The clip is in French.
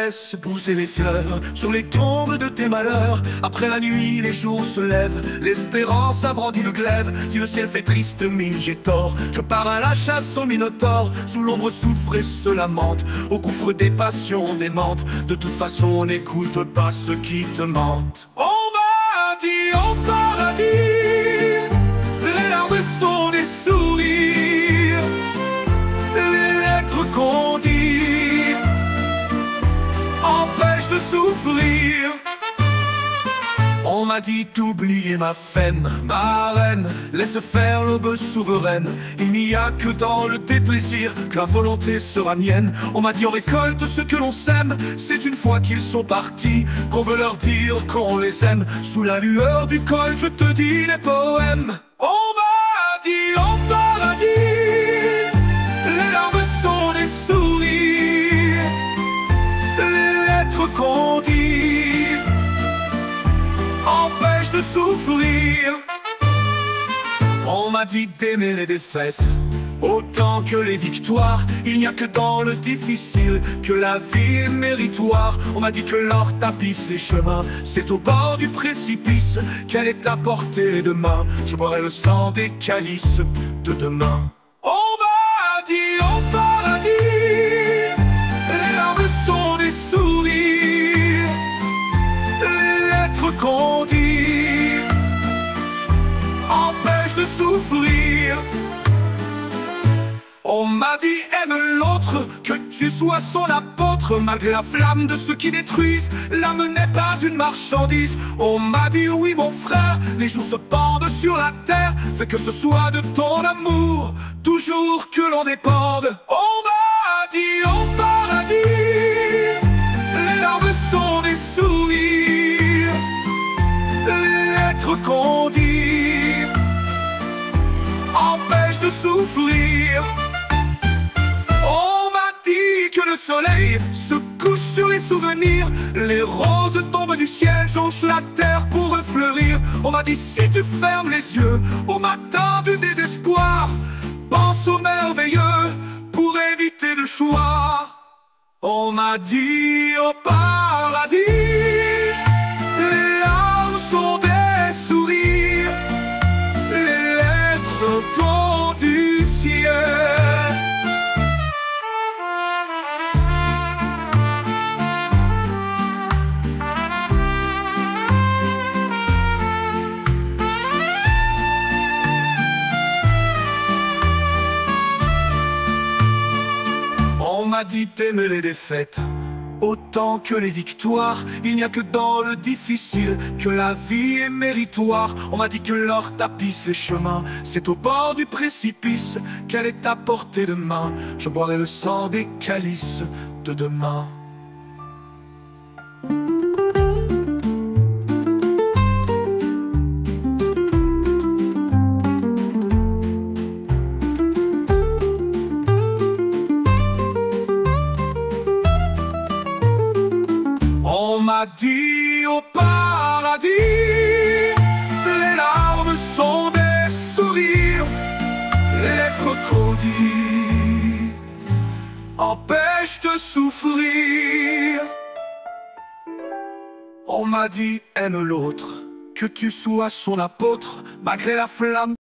laisse pousser les fleurs sur les tombes de tes malheurs. Après la nuit, les jours se lèvent, l'espérance agrandit le glaive. Si le ciel fait triste mine, j'ai tort. Je pars à la chasse au minotaure. Sous l'ombre souffre et se lamente, au gouffre des passions démentes. De toute façon, n'écoute pas ceux qui te mentent. On m'a dit au paradis, les larmes sont des sourires, les lettres qu'on dit empêchent de souffrir. On m'a dit d'oublier ma peine, ma reine, laisse faire l'aube souveraine. Il n'y a que dans le déplaisir que la volonté sera mienne. On m'a dit on récolte ce que l'on sème, c'est une fois qu'ils sont partis qu'on veut leur dire qu'on les aime. Sous la lueur du col, je te dis les poèmes. On m'a dit au paradis, les larmes sont des sourires, les lettres qu'on dit empêche de souffrir. On m'a dit d'aimer les défaites autant que les victoires. Il n'y a que dans le difficile que la vie est méritoire. On m'a dit que l'or tapisse les chemins, c'est au bord du précipice qu'elle est à portée de main. Je boirai le sang des calices de demain. On m'a dit au paradis, les larmes sont des sourires, les lettres qu'on dit empêchent de souffrir. On m'a dit aime l'autre, que tu sois son apôtre. Malgré la flamme de ceux qui détruisent, l'âme n'est pas une marchandise. On m'a dit oui mon frère, les jours se pendent sur la terre. Fais que ce soit de ton amour, toujours que l'on dépende. On m'a dit au paradis, les larmes sont des sourires, les lettres qu'on dit empêchent de souffrir. On m'a dit que le soleil se couche sur les souvenirs, les roses tombent du ciel, jonchent la terre pour refleurir. On m'a dit si tu fermes les yeux au matin du désespoir, pense au merveilleux pour éviter le choix. On m'a dit au paradis, les larmes sont des sourires, les lettres tombent du ciel. On m'a dit d'aimer les défaites autant que les victoires. Il n'y a que dans le difficile que la vie est méritoire. On m'a dit que l'or tapisse les chemins, c'est au bord du précipice qu'elle est à portée de main. Je boirai le sang des calices de demain. On m'a dit au paradis, les larmes sont des sourires, les lettres qu'on dit empêchent de souffrir. On m'a dit aime l'autre, que tu sois son apôtre, malgré la flamme